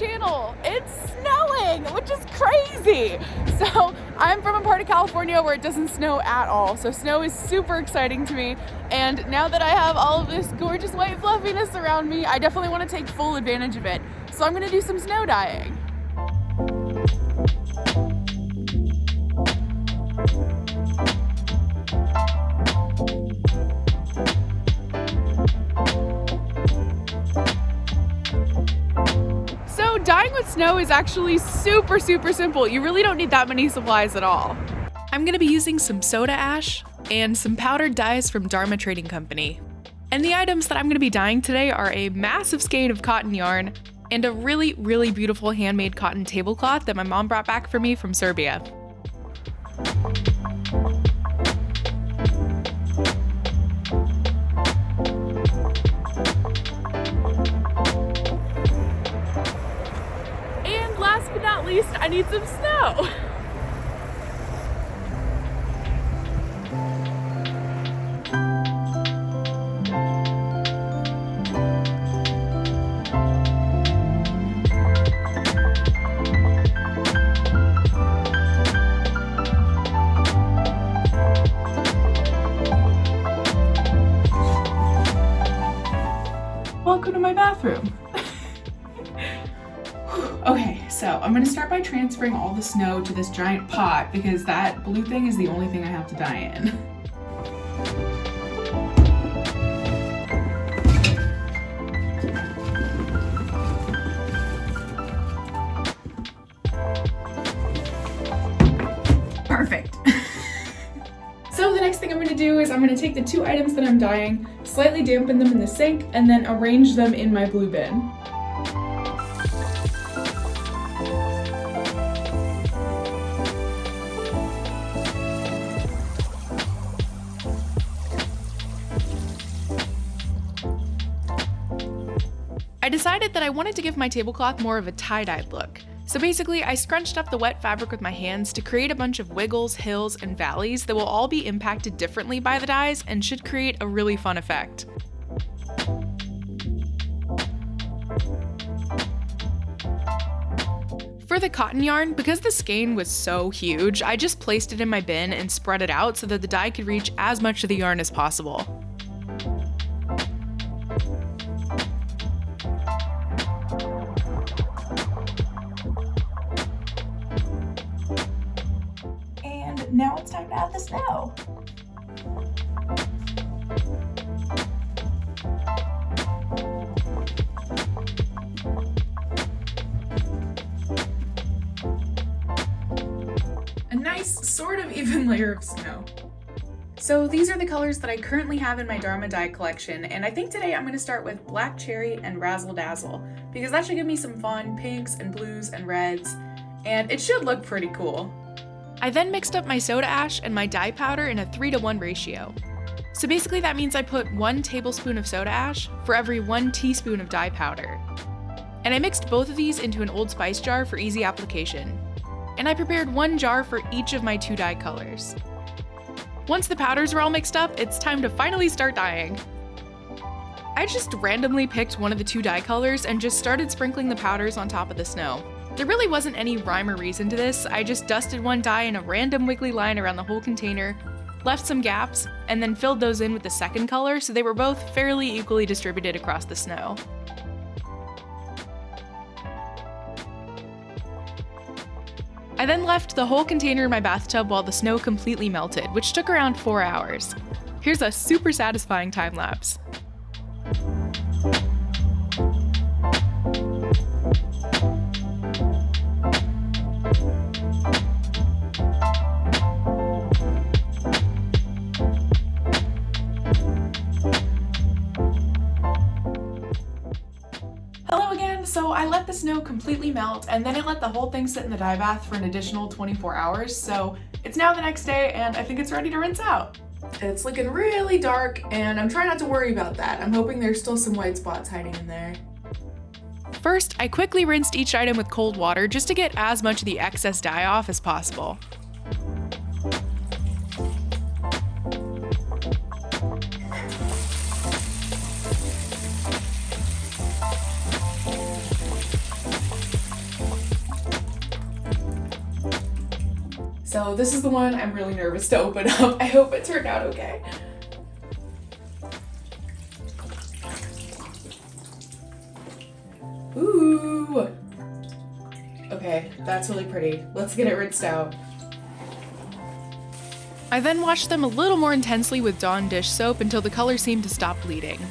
channel. It's snowing, which is crazy. So I'm from a part of California where it doesn't snow at all. So snow is super exciting to me. And now that I have all of this gorgeous white fluffiness around me, I definitely want to take full advantage of it. So I'm gonna do some snow dyeing. So dyeing with snow is actually super simple. You really don't need that many supplies at all. I'm gonna be using some soda ash and some powdered dyes from Dharma Trading Company. And the items that I'm gonna be dyeing today are a massive skein of cotton yarn and a really beautiful handmade cotton tablecloth that my mom brought back for me from Serbia. And last but not least, I need some snow. Welcome to my bathroom. Okay, so I'm gonna start by transferring all the snow to this giant pot because that blue thing is the only thing I have to dye in. Perfect. So the next thing I'm going to do is I'm going to take the two items that I'm dyeing, slightly dampen them in the sink, and then arrange them in my blue bin. I decided that I wanted to give my tablecloth more of a tie-dyed look. So basically, I scrunched up the wet fabric with my hands to create a bunch of wiggles, hills, and valleys that will all be impacted differently by the dyes and should create a really fun effect. For the cotton yarn, because the skein was so huge, I just placed it in my bin and spread it out so that the dye could reach as much of the yarn as possible. Now it's time to add the snow. A nice, sort of even layer of snow. So these are the colors that I currently have in my Dharma dye collection, and I think today I'm going to start with Black Cherry and Razzle Dazzle, because that should give me some fun pinks and blues and reds, and it should look pretty cool. I then mixed up my soda ash and my dye powder in a 3:1 ratio. So basically that means I put 1 tablespoon of soda ash for every 1 teaspoon of dye powder. And I mixed both of these into an Old Spice jar for easy application. And I prepared 1 jar for each of my 2 dye colors. Once the powders were all mixed up, it's time to finally start dyeing. I just randomly picked one of the 2 dye colors and just started sprinkling the powders on top of the snow. There really wasn't any rhyme or reason to this. I just dusted one dye in a random wiggly line around the whole container, left some gaps, and then filled those in with the second color so they were both fairly equally distributed across the snow. I then left the whole container in my bathtub while the snow completely melted, which took around 4 hours. Here's a super satisfying time lapse. So I let the snow completely melt, and then I let the whole thing sit in the dye bath for an additional 24 hours. So it's now the next day, and I think it's ready to rinse out. It's looking really dark, and I'm trying not to worry about that. I'm hoping there's still some white spots hiding in there. First, I quickly rinsed each item with cold water just to get as much of the excess dye off as possible. So this is the one I'm really nervous to open up. I hope it turned out okay. Ooh. Okay, that's really pretty. Let's get it rinsed out. I then washed them a little more intensely with Dawn dish soap until the color seemed to stop bleeding.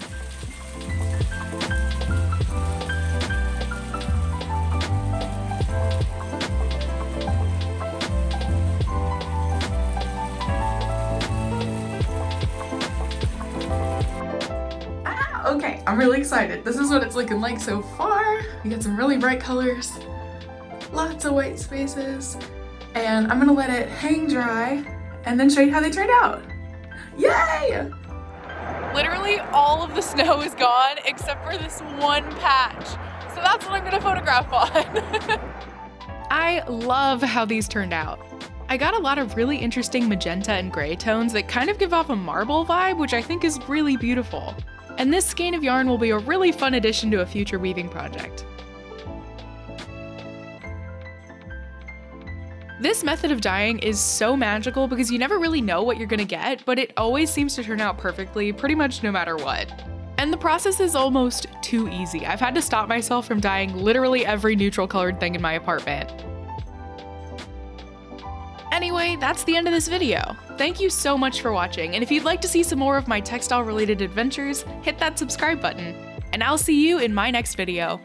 Okay, I'm really excited. This is what it's looking like so far. We got some really bright colors, lots of white spaces, and I'm gonna let it hang dry and then show you how they turned out. Yay! Literally all of the snow is gone except for this one patch. So that's what I'm gonna photograph on. I love how these turned out. I got a lot of really interesting magenta and gray tones that kind of give off a marble vibe, which I think is really beautiful. And this skein of yarn will be a really fun addition to a future weaving project. This method of dyeing is so magical because you never really know what you're gonna get, but it always seems to turn out perfectly, pretty much no matter what. And the process is almost too easy. I've had to stop myself from dyeing literally every neutral colored thing in my apartment. Anyway, that's the end of this video. Thank you so much for watching, and if you'd like to see some more of my textile related adventures, hit that subscribe button. And I'll see you in my next video.